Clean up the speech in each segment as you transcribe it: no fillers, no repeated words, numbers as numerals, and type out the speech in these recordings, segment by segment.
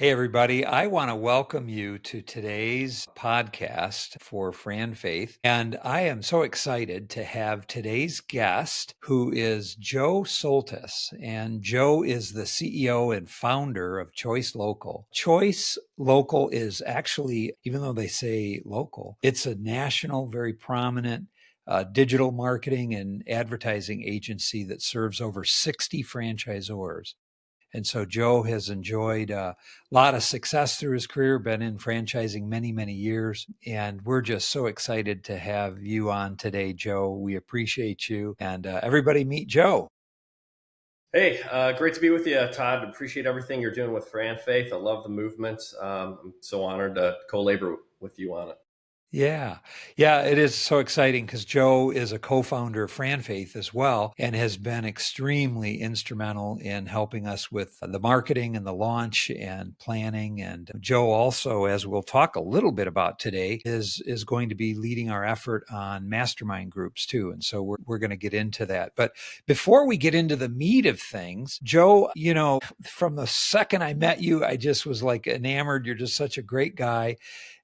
Hey, everybody. I want to welcome you to today's podcast for FranFaith. And I am so excited to have today's guest, who is Joe Soltis. And Joe is the CEO and founder of ChoiceLocal. ChoiceLocal is actually, even though they say local, it's a national, very prominent digital marketing and advertising agency that serves over 60 franchisors. And so Joe has enjoyed a lot of success through his career, been in franchising many, many years. And we're just so excited to have you on today, Joe. We appreciate you. And everybody meet Joe. Hey, great to be with you, Todd. Appreciate everything you're doing with FranFaith. I love the movement. I'm so honored to co-labor with you on it. Yeah. Yeah, it is so exciting because Joe is a co-founder of FranFaith as well and has been extremely instrumental in helping us with the marketing and the launch and planning. And Joe also, as we'll talk a little bit about today, is going to be leading our effort on mastermind groups too. And so we're going to get into that. But before we get into the meat of things, Joe, from the second I met you, I just was like enamored. You're just such a great guy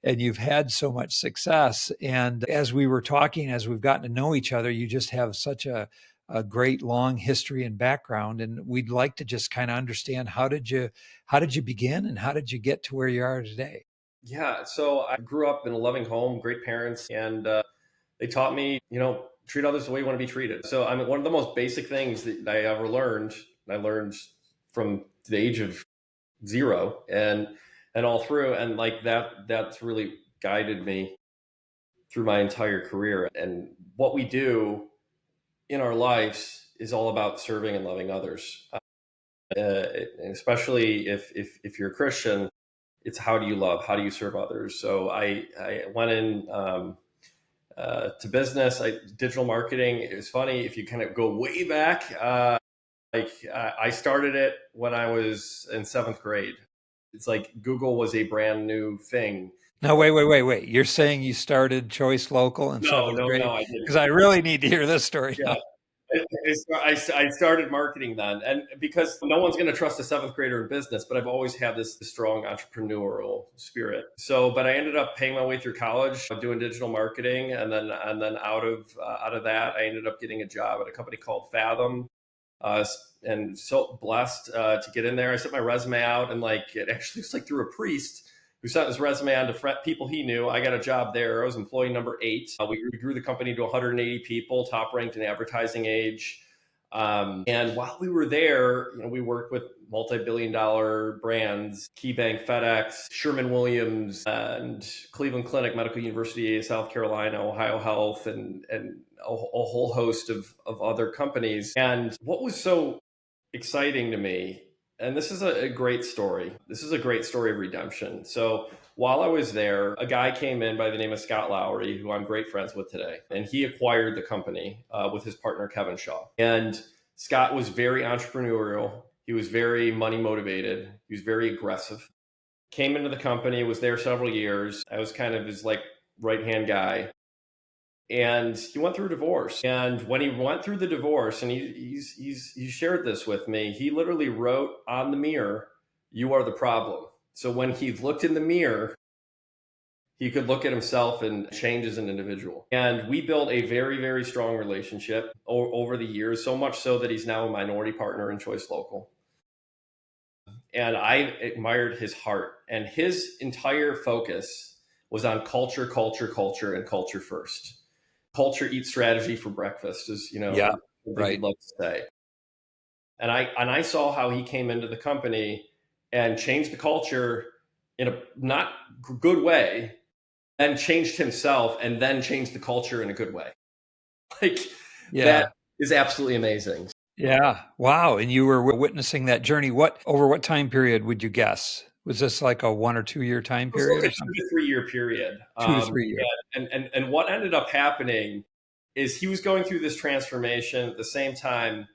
and you've had so much success. And as we were talking, as we've gotten to know each other, you just have such a great long history and background. And we'd like to just kind of understand how did you begin and how did you get to where you are today? Yeah, so I grew up in a loving home, great parents, and they taught me, treat others the way you want to be treated. So I mean, one of the most basic things that I ever learned, I learned from the age of zero and all through, and like that's really guided me through my entire career. And what we do in our lives is all about serving and loving others. And especially if you're a Christian, it's how do you love, how do you serve others. So I went in to business, digital marketing. It was funny if you kind of go way back. I started it when I was in seventh grade. It's like Google was a brand new thing. No, wait. You're saying you started Choice Local in No, seventh no, grade? no, I Because didn't. I really need to hear this story Yeah, now. I started marketing then, and because no one's going to trust a seventh grader in business, but I've always had this strong entrepreneurial spirit. So, but I ended up paying my way through college, doing digital marketing, and then out of that, I ended up getting a job at a company called Fathom, uh, and so blessed to get in there. I sent my resume out, and like it actually was like through a priest who sent his resume on to people he knew. I got a job there. I was employee number 8. We grew the company to 180 people, top ranked in advertising age. And while we were there, we worked with multi-billion-dollar brands: KeyBank, FedEx, Sherman-Williams, and Cleveland Clinic, Medical University of South Carolina, Ohio Health, and a whole host of other companies. And what was so exciting to me, and this is a great story. This is a great story of redemption. So while I was there, a guy came in by the name of Scott Lowry, who I'm great friends with today, and he acquired the company with his partner Kevin Shaw. And Scott was very entrepreneurial. He was very money motivated. He was very aggressive. Came into the company, was there several years. I was kind of his like right hand guy, and he went through a divorce. And when he went through the divorce, and he shared this with me, he literally wrote on the mirror, "You are the problem." So when he looked in the mirror, he could look at himself and change as an individual. And we built a very, very strong relationship over the years, so much so that he's now a minority partner in Choice Local. And I admired his heart, and his entire focus was on culture, culture, culture, and culture first. Culture eats strategy for breakfast is, Yeah, something he'd right. love to say. And I saw how he came into the company and changed the culture in a not good way, then changed himself, and then changed the culture in a good way. Like that Yeah. is absolutely amazing. Yeah. Wow. And you were witnessing that journey. Over what time period would you guess? Was this like a 1 or 2 year time It was period like or a two something? to three year period. 2 to 3 years. And what ended up happening is he was going through this transformation at the same time.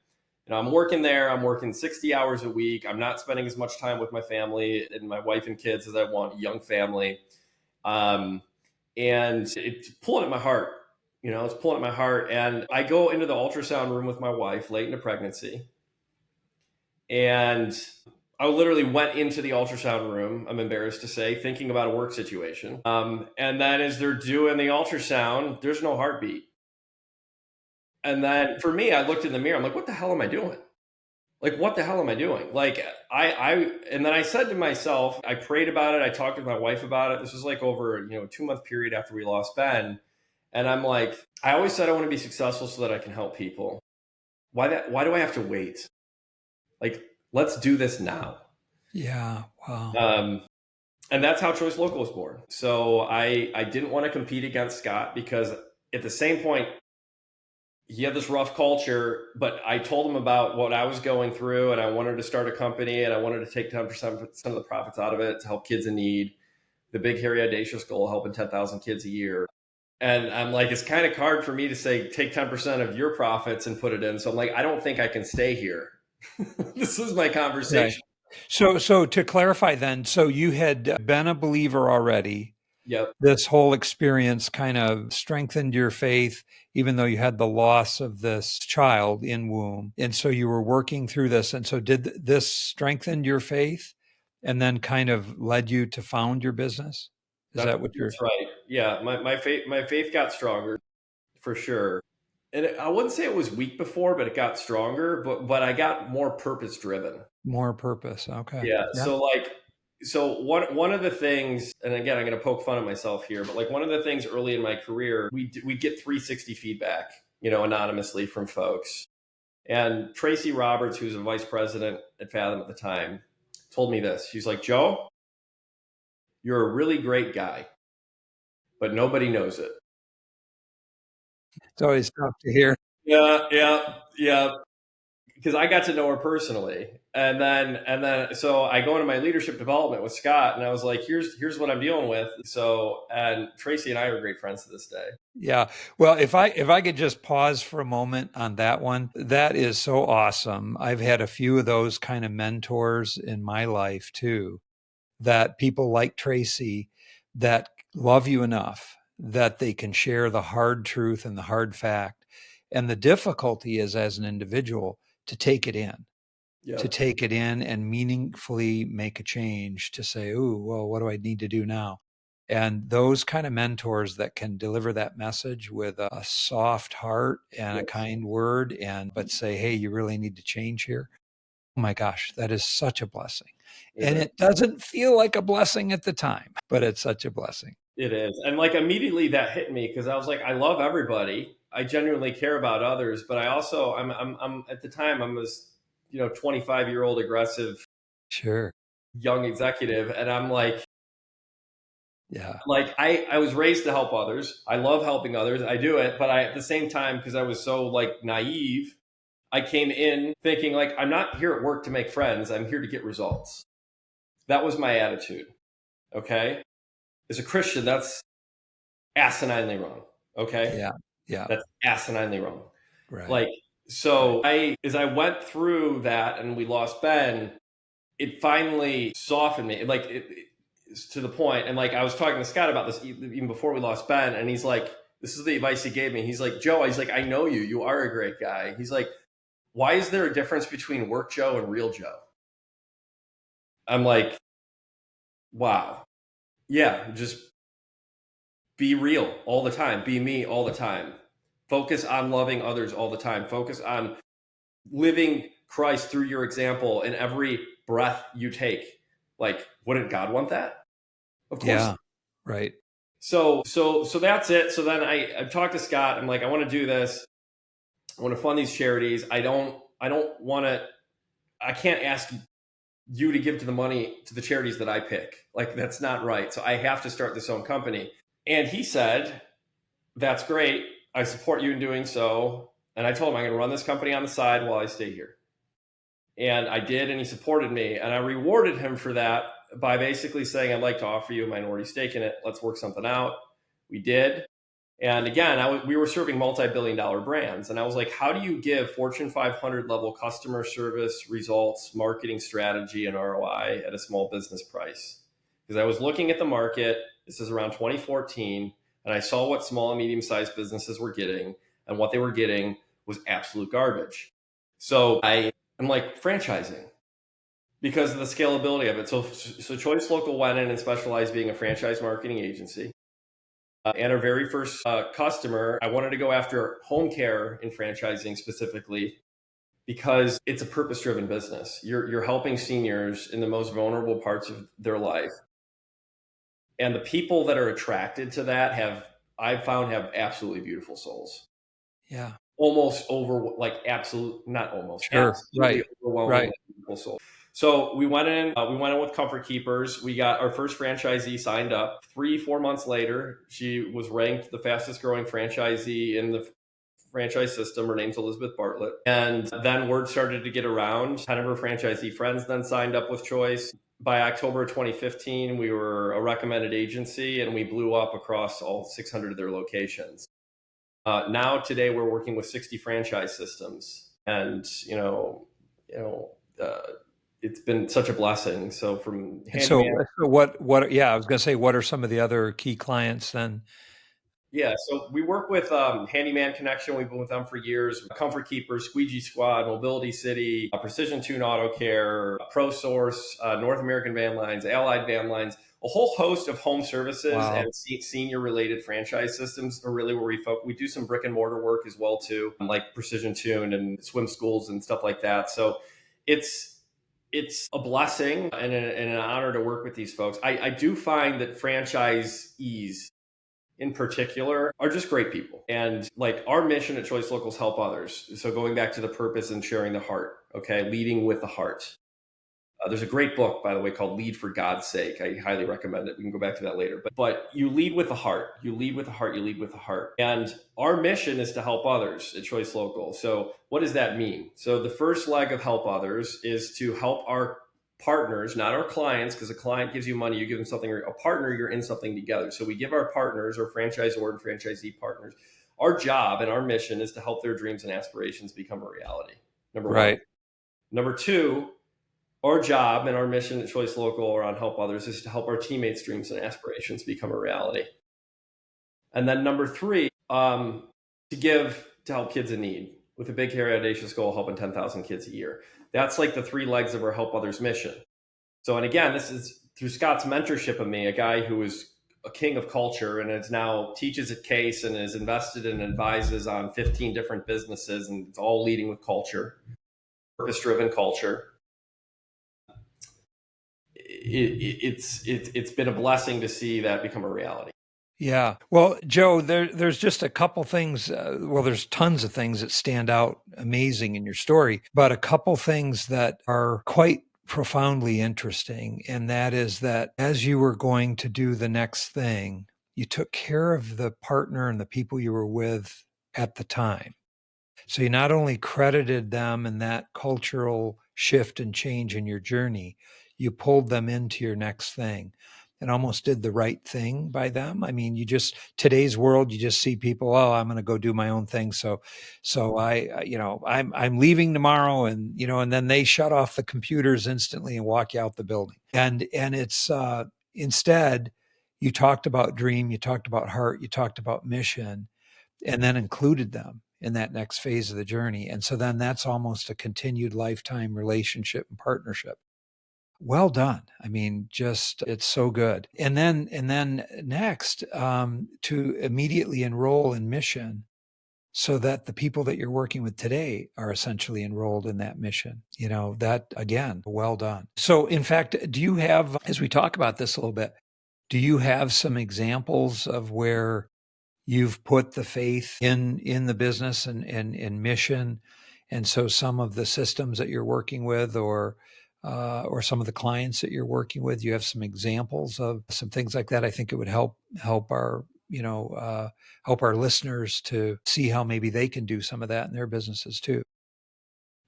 I'm working there. I'm working 60 hours a week. I'm not spending as much time with my family and my wife and kids as I want, a young family. Um, and it's pulling at my heart. It's pulling at my heart. And I go into the ultrasound room with my wife late into pregnancy. And I literally went into the ultrasound room, I'm embarrassed to say, thinking about a work situation. And then as they're doing the ultrasound, there's no heartbeat. And then for me, I looked in the mirror. I'm like, what the hell am I doing? Like, what the hell am I doing? Like, and then I said to myself, I prayed about it. I talked to my wife about it. This was like over, a 2 month period after we lost Ben. And I'm like, I always said I want to be successful so that I can help people. Why do I have to wait? Like, let's do this now. Yeah. Wow. Um, and that's how Choice Local was born. So I didn't want to compete against Scott because at the same point, he had this rough culture, but I told him about what I was going through and I wanted to start a company and I wanted to take 10% of the profits out of it to help kids in need. The big, hairy, audacious goal, helping 10,000 kids a year. And I'm like, it's kind of hard for me to say, take 10% of your profits and put it in. So I'm like, I don't think I can stay here. This is my Right. conversation. So to clarify then, so you had been a believer already. Yep. This whole experience kind of strengthened your faith, even though you had the loss of this child in womb. And so you were working through this. And so did this strengthen your faith and then kind of led you to found your business? Is that what you're? That's right. Yeah. My faith got stronger for sure. And I wouldn't say it was weak before, but it got stronger, but I got more purpose driven. More purpose. Okay. Yeah. Yeah. So one of the things, and again, I'm going to poke fun at myself here, but like one of the things early in my career, we get 360 feedback, anonymously from folks. And Tracy Roberts, who's a vice president at Fathom at the time, told me this. She's like, Joe, you're a really great guy, but nobody knows it. It's always tough to hear. Yeah, yeah, yeah. Because I got to know her personally, and then so I go into my leadership development with Scott, and I was like, here's what I'm dealing with. So, and Tracy and I are great friends to this day. Yeah. Well, if I could just pause for a moment on that one, that is so awesome. I've had a few of those kind of mentors in my life too, that people like Tracy that love you enough that they can share the hard truth and the hard fact. And the difficulty is as an individual to take it in, Yeah, and meaningfully make a change to say, "Ooh, well, what do I need to do now?" And those kind of mentors that can deliver that message with a soft heart and a yes, kind word but say, "Hey, you really need to change here." Oh my gosh, that is such a blessing. it And is. it doesn't feel like a blessing at the time, but it's such a blessing. It is, and like immediately that hit me because I was like, I love everybody. I genuinely care about others, but I also I'm at the time I'm this 25-year-old aggressive Sure. young executive, and I'm Yeah. like I was raised to help others. I love helping others. I do it, but I at the same time because I was so like naive, I came in thinking like I'm not here at work to make friends. I'm here to get results. That was my attitude. Okay, as a Christian, that's asininely wrong. Okay, Yeah. Yeah. that's asininely wrong. Right. Like so, as I went through that and we lost Ben, it finally softened me. Like it's to the point, and like I was talking to Scott about this even before we lost Ben, and he's like, "This is the advice he gave me." He's like, "Joe," he's like, "I know you. You are a great guy." He's like, "Why is there a difference between work Joe and real Joe?" I'm like, "Wow, yeah, just be real all the time. Be me all the time. Focus on loving others all the time. Focus on living Christ through your example in every breath you take." Like, wouldn't God want that? Of course. Yeah. Right. So that's it. So then I talked to Scott. I'm like, I want to do this. I want to fund these charities. I don't want to. I can't ask you to give to the money to the charities that I pick. Like that's not right. So I have to start this own company. And he said, "That's great. I support you in doing so." And I told him I'm going to run this company on the side while I stay here. And I did, and he supported me. And I rewarded him for that by basically saying, "I'd like to offer you a minority stake in it. Let's work something out." We did. And again, we were serving multi-billion-dollar brands. And I was like, how do you give Fortune 500 level customer service results, marketing strategy, and ROI at a small business price? Because I was looking at the market, this is around 2014, and I saw what small and medium-sized businesses were getting, and what they were getting was absolute garbage. So I'm like, franchising. because of the scalability of it. So ChoiceLocal went in and specialized being a franchise marketing agency. And our very first customer, I wanted to go after home care in franchising specifically because it's a purpose-driven business. You're helping seniors in the most vulnerable parts of their life. And the people that are attracted to that I've found have absolutely beautiful souls. Yeah. Almost over, like absolute, not almost, Sure. absolutely overwhelmingly Right. beautiful souls. So we went in with Comfort Keepers. We got our first franchisee signed up. 3-4 months later, she was ranked the fastest growing franchisee in the franchise system. Her name's Elizabeth Bartlett. And then word started to get around. 10 of her franchisee friends then signed up with Choice. By October 2015, we were a recommended agency and we blew up across all 600 of their locations. Now today we're working with 60 franchise systems, and it's been such a blessing. So from So handyman, what, yeah, I was going to say, what are some of the other key clients then? yeah. So we work with Handyman Connection. We've been with them for years. Comfort Keepers, Squeegee Squad, Mobility City, Precision Tune Auto Care, ProSource, North American Van Lines, Allied Van Lines. A whole host of home services Wow. and senior related franchise systems are really where we focus. We do some brick and mortar work as well too, like Precision Tune and swim schools and stuff like that. So it's a blessing and an honor to work with these folks. I do find that franchisees in particular are just great people. And like our mission at Choice Locals help others. So going back to the purpose and sharing the heart, okay, leading with the heart. There's a great book, by the way, called Lead for God's Sake. I highly recommend it. We can go back to that later. But you lead with the heart. You lead with the heart. You lead with the heart. And our mission is to help others at Choice Local. So what does that mean? So the first leg of help others is to help our partners, not our clients, because a client gives you money, you give them something. A partner, you're in something together. So we give our partners, or franchisor and franchisee partners, our job and our mission is to help their dreams and aspirations become a reality. Number one. Right. Number two, our job and our mission at Choice Local or on Help Others is to help our teammates' dreams and aspirations become a reality. And then number three, to help kids in need with a big, hairy, audacious goal, helping 10,000 kids a year. That's like the three legs of our Help Others mission. So, and again, this is through Scott's mentorship of me, a guy who is a king of culture and is now teaches at Case and is invested and advises on 15 different businesses, and it's all leading with culture, purpose-driven culture. It's been a blessing to see that become a reality. Yeah. Well, Joe, there's just a couple things. There's tons of things that stand out amazing in your story, but a couple things that are quite profoundly interesting. And that is that as you were going to do the next thing, you took care of the partner and the people you were with at the time. So you not only credited them in that cultural shift and change in your journey, you pulled them into your next thing and almost did the right thing by them. I mean, today's world, you just see people, oh, I'm going to go do my own thing. So I'm leaving tomorrow, and then they shut off the computers instantly and walk you out the building. And it's instead, you talked about dream, you talked about heart, you talked about mission, and then included them in that next phase of the journey. And so then that's almost a continued lifetime relationship and partnership. Well done. I mean, just it's so good. And then next, to immediately enroll in mission so that the people that you're working with today are essentially enrolled in that mission. That again, well done. So in fact, do you have, as we talk about this a little bit, do you have some examples of where you've put the faith in the business and mission, and so some of the systems that you're working with, or some of the clients that you're working with, you have some examples of some things like that? I think it would help our help our listeners to see how maybe they can do some of that in their businesses too.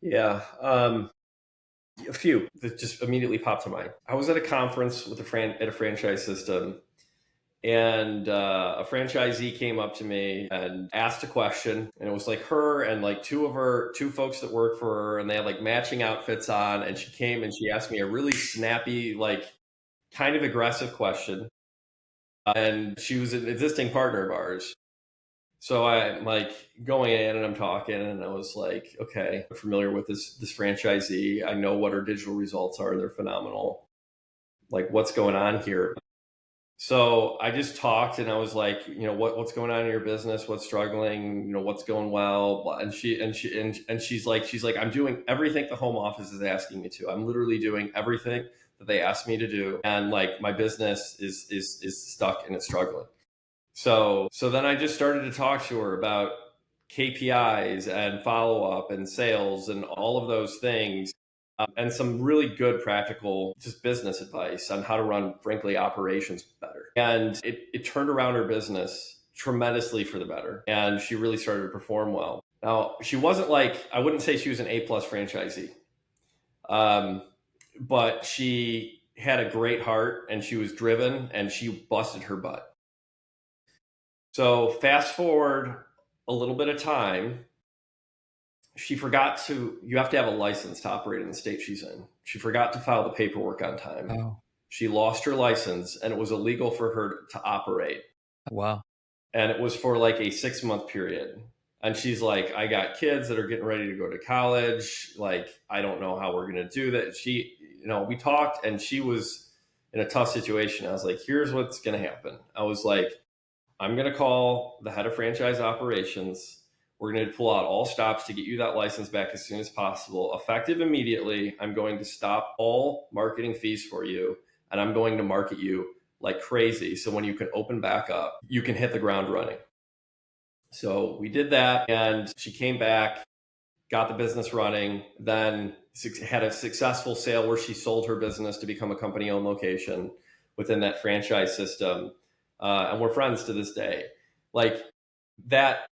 Yeah. A few that just immediately popped to mind. I was at a conference with at a franchise system, and a franchisee came up to me and asked a question, and it was like her and like two folks that work for her, and they had like matching outfits on, and she came and she asked me a really snappy, like kind of aggressive question, and she was an existing partner of ours. So I'm like going in and I'm talking and I was like, okay, I'm familiar with this franchisee. I know what her digital results are. They're phenomenal. Like what's going on here? So I just talked and I was like, what's going on in your business? What's struggling? What's going well? And she's like, I'm doing everything the home office is asking me to. I'm literally doing everything that they asked me to do. And like my business is stuck and it's struggling. So then I just started to talk to her about KPIs and follow up and sales and all of those things, and some really good practical just business advice on how to run, frankly, operations better. And it turned around her business tremendously for the better. And she really started to perform well. Now, she wasn't like, I wouldn't say she was an A plus franchisee, um, but she had a great heart and she was driven and she busted her butt. So fast forward a little bit of time, she forgot to, you have to have a license to operate in the state she's in. She forgot to file the paperwork on time. Oh, She lost her license and it was illegal for her to operate. wow. And it was for like a 6 month period. And she's like, I got kids that are getting ready to go to college. Like, I don't know how we're going to do that. We talked and she was in a tough situation. I was like, here's what's going to happen. I was like, I'm going to call the head of franchise operations. We're going to pull out all stops to get you that license back as soon as possible. Effective immediately, I'm going to stop all marketing fees for you and I'm going to market you like crazy. So when you can open back up, you can hit the ground running. So we did that and she came back, got the business running, then had a successful sale where she sold her business to become a company owned location within that franchise system. And we're friends to this day. Like that,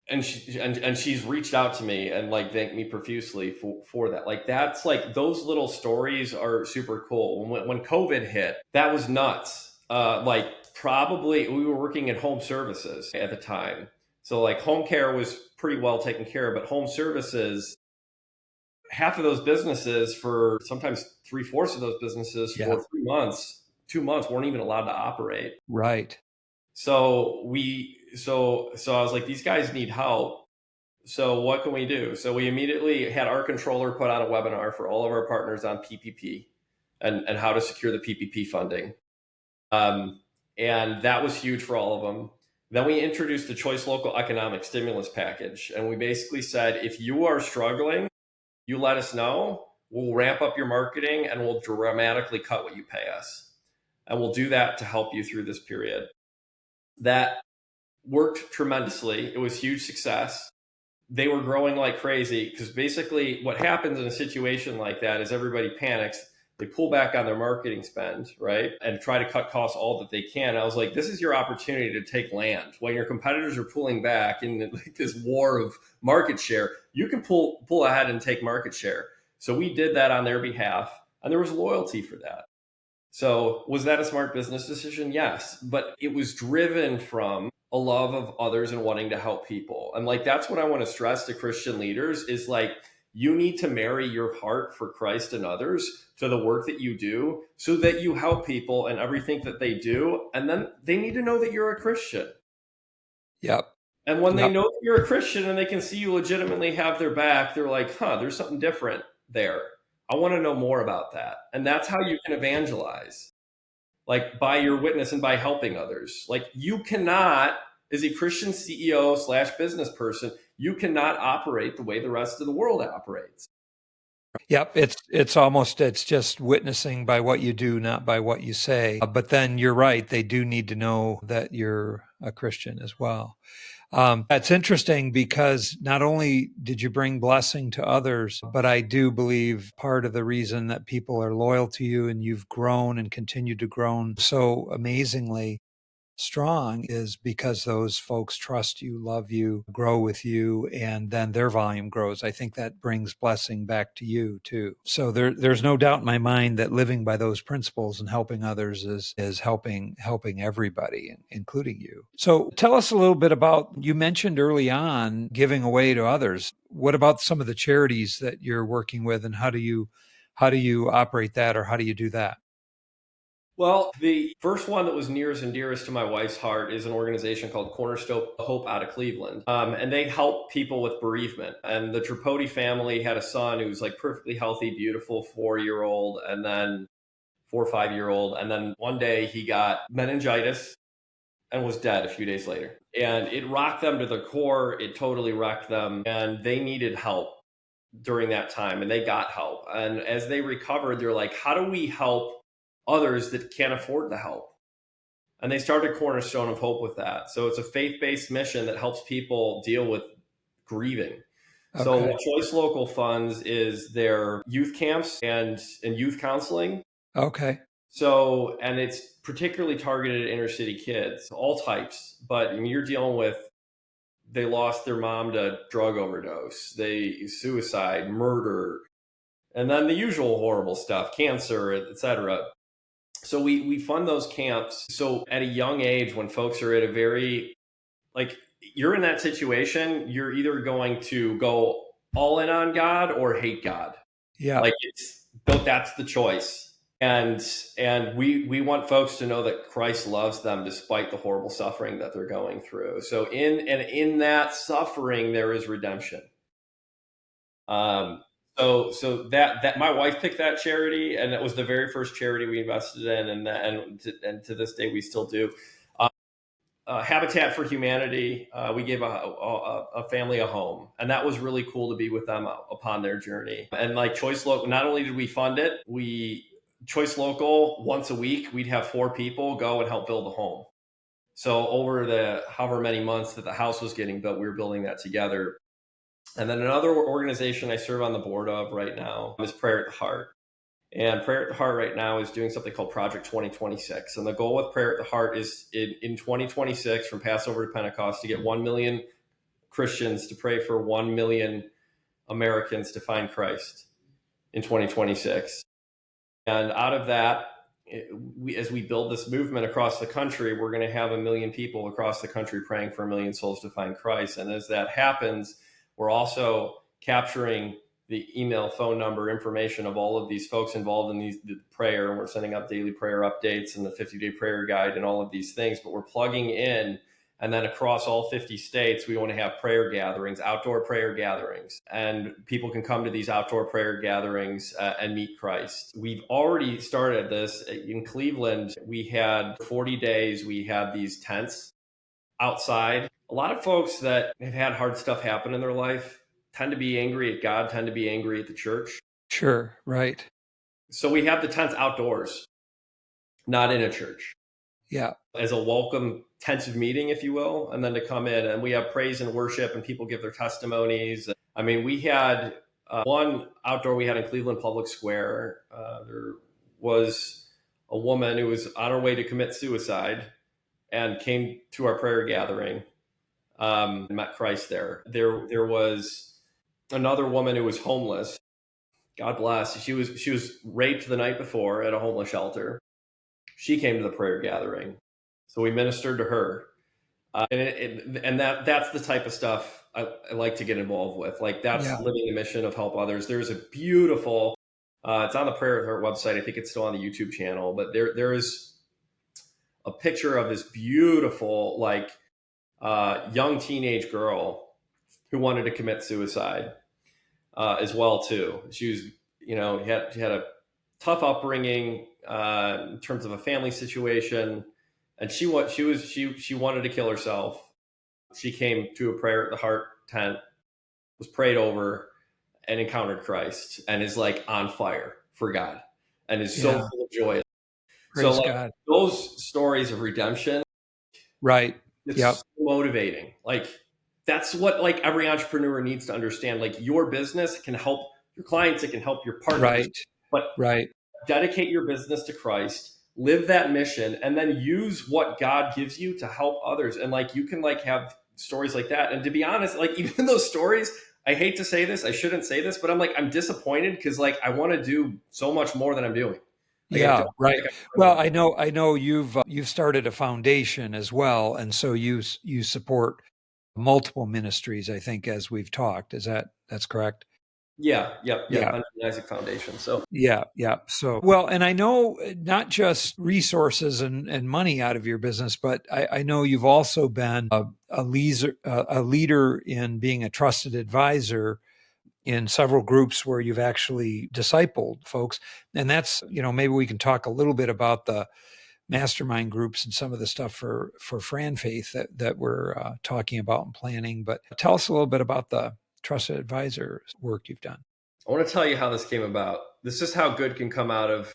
and she's reached out to me and like thanked me profusely for that. Like that's like those little stories are super cool. When COVID hit, that was nuts. Like probably we were working in home services at the time. So like home care was pretty well taken care of, but home services, half of those businesses for sometimes three-fourths of those businesses Yeah, for 3 months, 2 months weren't even allowed to operate. right. So I was like, these guys need help. So what can we do? So we immediately had our controller put on a webinar for all of our partners on PPP and how to secure the PPP funding. Um, and that was huge for all of them. Then we introduced the ChoiceLocal economic stimulus package. And we basically said, if you are struggling, you let us know. We'll ramp up your marketing and we'll dramatically cut what you pay us. And we'll do that to help you through this period. That worked tremendously. It was huge success. They were growing like crazy because basically what happens in a situation like that is everybody panics. They pull back on their marketing spend, right? And try to cut costs all that they can. I was like, this is your opportunity to take land. When your competitors are pulling back in like this war of market share, you can pull ahead and take market share. So we did that on their behalf, and there was loyalty for that. So, was that a smart business decision? Yes. But it was driven from a love of others and wanting to help people. And like, that's what I want to stress to Christian leaders is like, you need to marry your heart for Christ and others to the work that you do so that you help people and everything that they do. And then they need to know that you're a Christian. Yep. And when they Yep. know that you're a Christian and they can see you legitimately have their back, they're like, there's something different there. I want to know more about that. And that's how you can evangelize, like by your witness and by helping others. Like you cannot, as a Christian CEO slash business person, you cannot operate the way the rest of the world operates. Yep. It's just witnessing by what you do, not by what you say. But then you're right. They do need to know that you're a Christian as well. That's interesting because not only did you bring blessing to others, but I do believe part of the reason that people are loyal to you and you've grown and continue to grow so amazingly strong is because those folks trust you, love you, grow with you, and then their volume grows. I think that brings blessing back to you too. So there's no doubt in my mind that living by those principles and helping others is helping everybody, including you. So tell us a little bit about, you mentioned early on giving away to others. What about some of the charities that you're working with, and how do you operate that, or how do you do that? Well, the first one that was nearest and dearest to my wife's heart is an organization called Cornerstone Hope out of Cleveland. And they help people with bereavement. And the Tripodi family had a son who was like perfectly healthy, beautiful 4-year old, and then 4 or 5 year old. And then one day he got meningitis and was dead a few days later. And it rocked them to the core. It totally wrecked them. And they needed help during that time, and they got help. And as they recovered, they're like, how do we help others that can't afford the help? And they started Cornerstone of Hope with that. So it's a faith-based mission that helps people deal with grieving. So Okay. what ChoiceLocal funds is their youth camps and youth counseling. Okay. So, and it's particularly targeted at inner city kids, all types. But I mean, you're dealing with, they lost their mom to drug overdose, they suicide, murder, and then the usual horrible stuff, cancer, etc. So we fund those camps. So at a young age, when folks are at a very, like, you're in that situation, you're either going to go all in on God or hate God. Yeah. Like, that's the choice. And we want folks to know that Christ loves them despite the horrible suffering that they're going through. So in that suffering there is redemption. Um, so that my wife picked that charity, and it was the very first charity we invested in, and to this day we still do. Uh, Habitat for Humanity, we gave a family a home, and that was really cool to be with them upon their journey. And like ChoiceLocal, not only did we fund it, ChoiceLocal, once a week we'd have 4 people go and help build a home. So over the however many months that the house was getting built, we were building that together. And then another organization I serve on the board of right now is Prayer at the Heart. And Prayer at the Heart right now is doing something called Project 2026. And the goal with Prayer at the Heart is in 2026, from Passover to Pentecost, to get 1 million Christians to pray for 1 million Americans to find Christ in 2026. And out of that, as we build this movement across the country, we're going to have 1 million people across the country praying for 1 million souls to find Christ. And as that happens, we're also capturing the email, phone number, information of all of these folks involved in the prayer. And we're sending out daily prayer updates and the 50-day prayer guide and all of these things. But we're plugging in. And then across all 50 states, we want to have prayer gatherings, outdoor prayer gatherings. And people can come to these outdoor prayer gatherings and meet Christ. We've already started this in Cleveland. We had 40 days, we had these tents outside. A lot of folks that have had hard stuff happen in their life tend to be angry at God, tend to be angry at the church. Sure. Right. So we have the tents outdoors, not in a church, Yeah. as a welcome tensive meeting, if you will, and then to come in, and we have praise and worship and people give their testimonies. I mean, we had one outdoor we had in Cleveland Public Square. There was a woman who was on her way to commit suicide and came to our prayer gathering, and met Christ there. There was another woman who was homeless. God bless. She was raped the night before at a homeless shelter. She came to the prayer gathering, so we ministered to her. And that's the type of stuff I like to get involved with. Like, that's Yeah. living the mission of help others. There's a beautiful, it's on the Prayer at Heart website. I think it's still on the YouTube channel, but there is a picture of this beautiful, like, young teenage girl who wanted to commit suicide as well too. She was, she had a tough upbringing in terms of a family situation, and she wanted to kill herself. She came to a Prayer at the Heart tent, was prayed over, and encountered Christ, and is like on fire for God, and is so Yeah. full of joy. So, Praise like, God. those stories of redemption, Right. it's Yep. so motivating. Like, that's what, like, every entrepreneur needs to understand. Like, your business can help your clients, it can help your partners, Right. but Right. dedicate your business to Christ, live that mission, and then use what God gives you to help others. And like, you can like have stories like that. And to be honest, like, even those stories, I hate to say this, I shouldn't say this, but I'm disappointed because like I want to do so much more than I'm doing. Like, I Yeah. don't feel Right. like Well, I know you've started a foundation as well, and so you support multiple ministries, I think, as we've talked. That's correct? Yep. Yeah. Under the Isaac Foundation. So Yeah, yeah. So, well, and I know not just resources and money out of your business, but I know you've also been a leader in being a trusted advisor in several groups where you've actually discipled folks. And that's, maybe we can talk a little bit about the mastermind groups and some of the stuff for FranFaith that we're talking about and planning. But tell us a little bit about the trusted advisor work you've done. I want to tell you how this came about. This is how good can come out of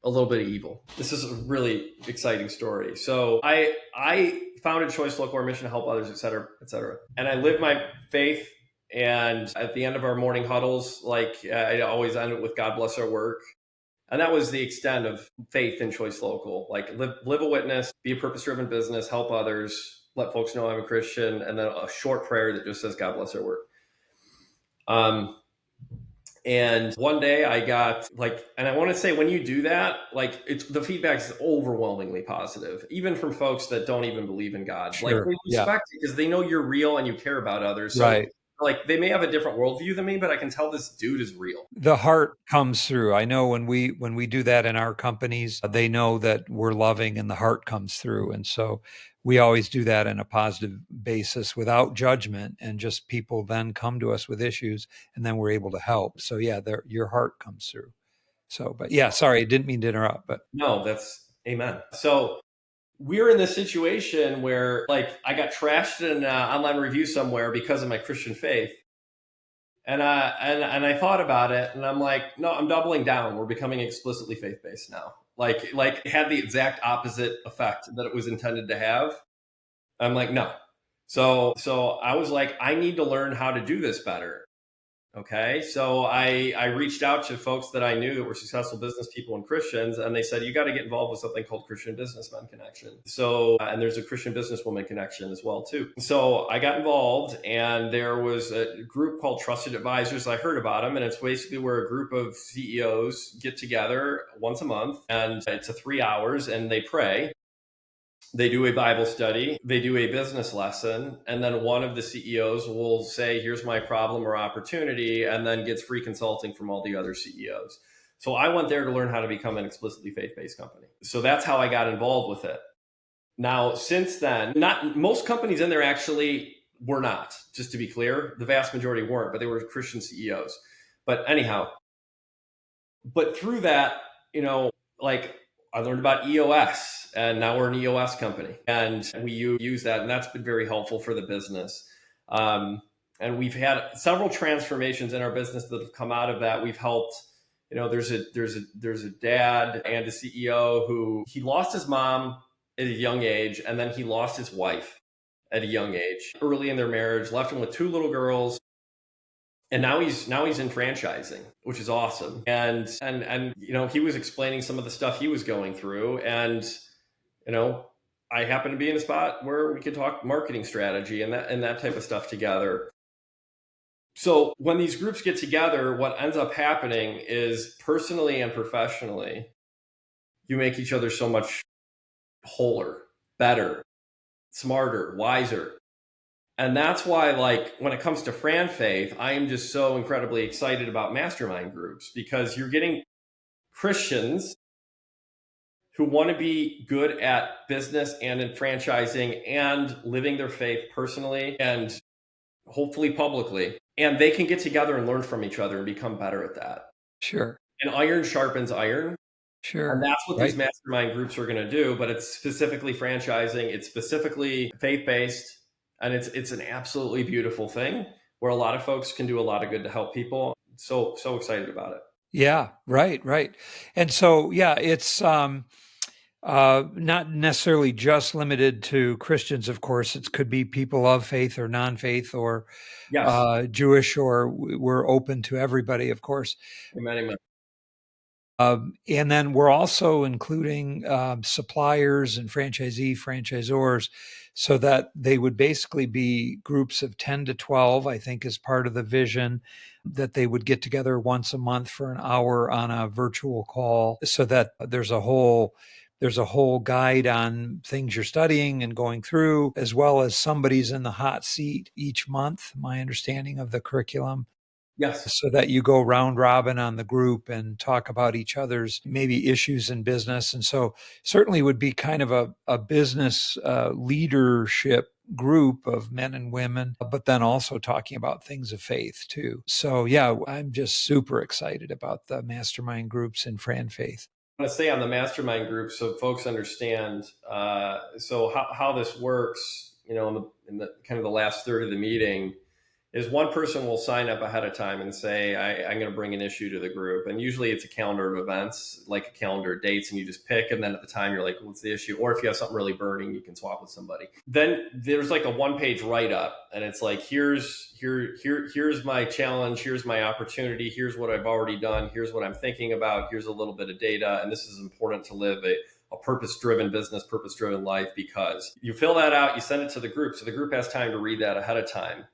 a little bit of evil. This is a really exciting story. So I founded ChoiceLocal, our mission to help others, et cetera, et cetera. And I lived my faith. And at the end of our morning huddles, I always end it with God bless our work. And that was the extent of faith in ChoiceLocal. Like live a witness, be a purpose-driven business, help others, let folks know I'm a Christian, and then a short prayer that just says God bless our work. And one day I got and I want to say when you do that, it's the feedback is overwhelmingly positive, even from folks that don't even believe in God. Sure. They respect it because they know you're real and you care about others. So Right. they may have a different worldview than me, but I can tell this dude is real. The heart comes through. I know when we do that in our companies, they know that we're loving and the heart comes through. And so we always do that in a positive basis without judgment, and just people then come to us with issues and then we're able to help. So yeah, your heart comes through. So, but yeah, sorry, I didn't mean to interrupt, but No, that's amen. So we're in this situation where I got trashed in an online review somewhere because of my Christian faith. And I thought about it, and I'm like, no, I'm doubling down. We're becoming explicitly faith-based now. It had the exact opposite effect that it was intended to have. I'm like, no. So I was like, I need to learn how to do this better. Okay. So I reached out to folks that I knew that were successful business people and Christians, and they said, you got to get involved with something called Christian Businessmen Connection. So, and there's a Christian Businesswoman Connection as well, too. So I got involved, and there was a group called Trusted Advisors. I heard about them, and it's basically where a group of CEOs get together once a month, and it's 3 hours, and they pray. They do a Bible study, they do a business lesson, and then one of the CEOs will say, here's my problem or opportunity, and then gets free consulting from all the other CEOs. So I went there to learn how to become an explicitly faith-based company. So that's how I got involved with it. Now, since then, not most companies in there actually were not, just to be clear. The vast majority weren't, but they were Christian CEOs. But anyhow, but through that, I learned about EOS, and now we're an EOS company, and we use that, and that's been very helpful for the business. And we've had several transformations in our business that have come out of that. We've helped. There's a dad and a CEO who he lost his mom at a young age, and then he lost his wife at a young age, early in their marriage, left him with 2 little girls. And now he's in franchising, which is awesome. And he was explaining some of the stuff he was going through, and I happen to be in a spot where we could talk marketing strategy and that type of stuff together. So when these groups get together, what ends up happening is, personally and professionally, you make each other so much wholer, better, smarter, wiser. And that's why, when it comes to FranFaith, I am just so incredibly excited about mastermind groups, because you're getting Christians who want to be good at business and in franchising and living their faith personally and hopefully publicly. And they can get together and learn from each other and become better at that. sure. And iron sharpens iron. Sure. And that's what Right. these mastermind groups are going to do. But it's specifically franchising. It's specifically faith-based. And it's an absolutely beautiful thing where a lot of folks can do a lot of good to help people. So excited about it. Yeah, right. And so, yeah, it's not necessarily just limited to Christians, of course. It could be people of faith or non-faith, or Yes. Jewish, or we're open to everybody, of course. Amen. Amen. And then we're also including suppliers and franchisors, so that they would basically be groups of 10 to 12, I think, is part of the vision, that they would get together once a month for an hour on a virtual call, so that there's a whole guide on things you're studying and going through, as well as somebody's in the hot seat each month, my understanding of the curriculum. Yes. so that you go round robin on the group and talk about each other's maybe issues in business. And so certainly would be kind of a business leadership group of men and women, but then also talking about things of faith too. So yeah, I'm just super excited about the mastermind groups in FranFaith. I want to say on the mastermind group, so folks understand. So how this works, in the kind of the last third of the meeting, is one person will sign up ahead of time and say, I'm going to bring an issue to the group. And usually it's a calendar of events, like a calendar of dates, and you just pick. And then at the time, you're like, what's the issue? Or if you have something really burning, you can swap with somebody. Then there's like a one-page write-up, and it's like, here's my challenge, here's my opportunity, here's what I've already done, here's what I'm thinking about, here's a little bit of data, and this is important to live a purpose-driven business, purpose-driven life. Because you fill that out, you send it to the group, so the group has time to read that ahead of time.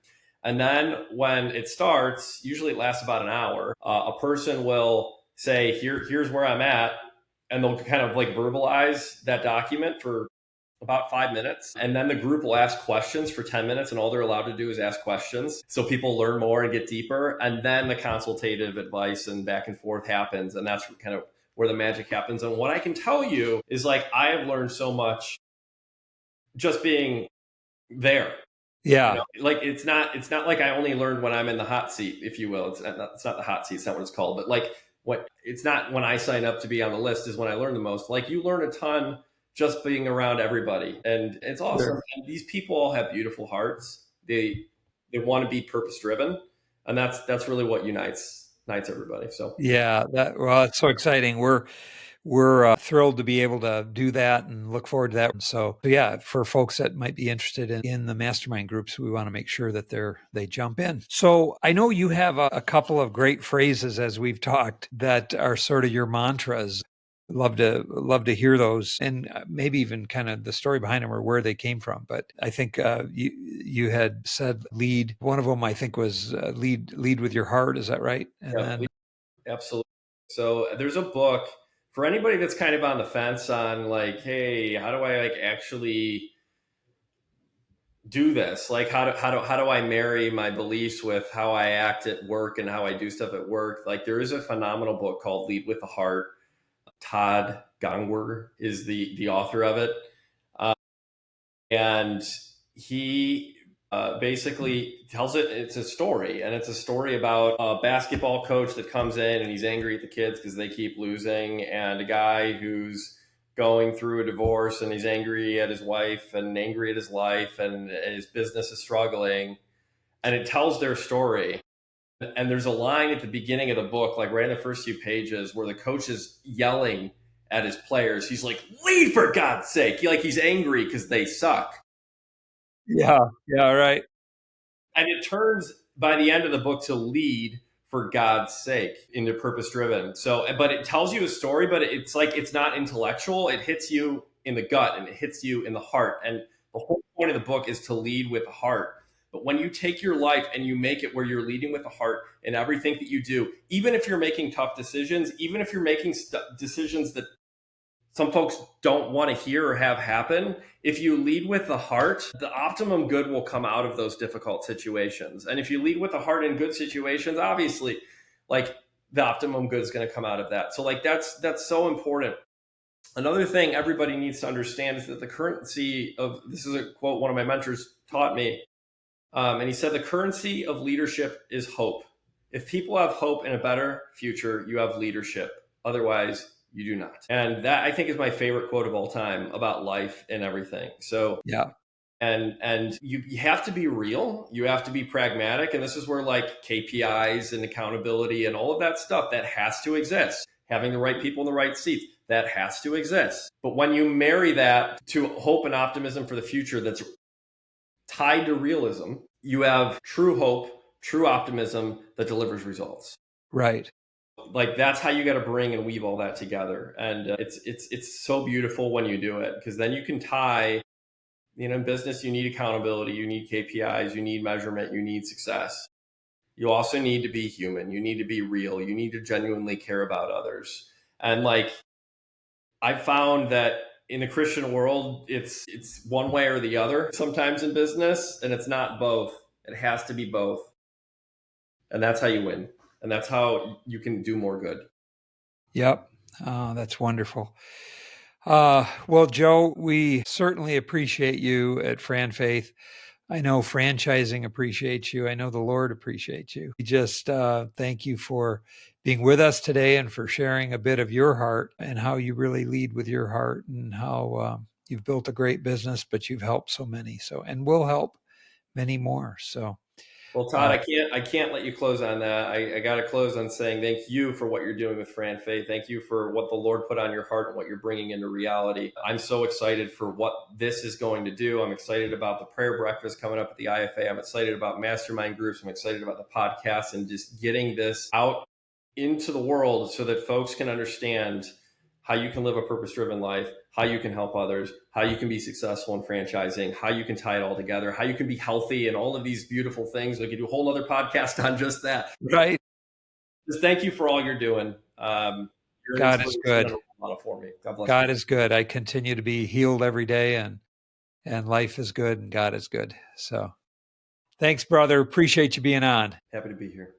And then when it starts, usually it lasts about an hour, a person will say, here's where I'm at. And they'll kind of like verbalize that document for about 5 minutes. And then the group will ask questions for 10 minutes. And all they're allowed to do is ask questions. So people learn more and get deeper. And then the consultative advice and back and forth happens. And that's kind of where the magic happens. And what I can tell you is, like, I have learned so much just being there. Yeah. Like, it's not like I only learned when I'm in the hot seat, if you will. It's not the hot seat, it's not what it's called. But like, what it's not when I sign up to be on the list is when I learn the most. Like, you learn a ton just being around everybody, and it's awesome. Sure. And these people all have beautiful hearts. They want to be purpose driven, and that's really what unites everybody. So Yeah, well, it's so exciting. We're thrilled to be able to do that and look forward to that. So yeah, for folks that might be interested in the mastermind groups, we want to make sure that they jump in. So I know you have a couple of great phrases as we've talked that are sort of your mantras. Love to hear those, and maybe even kind of the story behind them or where they came from. But I think you had said lead. One of them I think was lead with your heart. Is that right? And yeah, then absolutely. So there's a book for anybody that's kind of on the fence on, like, hey, how do I, like, actually do this? Like, how do I marry my beliefs with how I act at work and how I do stuff at work? Like, there is a phenomenal book called Lead with the Heart. Todd Recknagel is the author of it. And he basically tells it's a story, and it's a story about a basketball coach that comes in and he's angry at the kids because they keep losing, and a guy who's going through a divorce and he's angry at his wife and angry at his life, and his business is struggling, and it tells their story. And there's a line at the beginning of the book, like right in the first few pages, where the coach is yelling at his players. He's like, lead, for God's sake. He's angry because they suck. yeah, yeah, right. And it turns by the end of the book to lead for God's sake into purpose driven. So, but it tells you a story, but it's like, it's not intellectual. It hits you in the gut and it hits you in the heart. And the whole point of the book is to lead with the heart. But when you take your life and you make it where you're leading with the heart in everything that you do, even if you're making tough decisions, even if you're making decisions that some folks don't want to hear or have happen, if you lead with the heart, the optimum good will come out of those difficult situations. And if you lead with the heart in good situations, obviously, like, the optimum good is going to come out of that. So, like, that's so important. Another thing everybody needs to understand is that the currency of, this is a quote one of my mentors taught me, and he said, the currency of leadership is hope. If people have hope in a better future, you have leadership. Otherwise, you do not. And that, I think, is my favorite quote of all time about life and everything. So, Yeah, and you have to be real. You have to be pragmatic. And this is where, like, KPIs and accountability and all of that stuff, that has to exist. Having the right people in the right seats, that has to exist. But when you marry that to hope and optimism for the future that's tied to realism, you have true hope, true optimism that delivers results. right. Like, that's how you got to bring and weave all that together. And it's so beautiful when you do it, because then you can tie, in business, you need accountability, you need KPIs, you need measurement, you need success. You also need to be human. You need to be real. You need to genuinely care about others. And, like, I found that in the Christian world, it's one way or the other sometimes in business, and it's not both. It has to be both. And that's how you win. And that's how you can do more good. Yep. That's wonderful. Well, Joe, we certainly appreciate you at FranFaith. I know franchising appreciates you. I know the Lord appreciates you. We just thank you for being with us today and for sharing a bit of your heart and how you really lead with your heart and how you've built a great business, but you've helped so many. So, and will help many more. So, Well, Todd, I can't let you close on that. I got to close on saying thank you for what you're doing with FranFaith. Thank you for what the Lord put on your heart and what you're bringing into reality. I'm so excited for what this is going to do. I'm excited about the prayer breakfast coming up at the IFA. I'm excited about mastermind groups. I'm excited about the podcast and just getting this out into the world so that folks can understand how you can live a purpose-driven life, how you can help others, how you can be successful in franchising, how you can tie it all together, how you can be healthy, and all of these beautiful things. We could do a whole other podcast on just that. right. Just thank you for all you're doing. You're an God is inspiration and a good. role model for me. God bless you. God is good. I continue to be healed every day and life is good and God is good. So thanks, brother. Appreciate you being on. Happy to be here.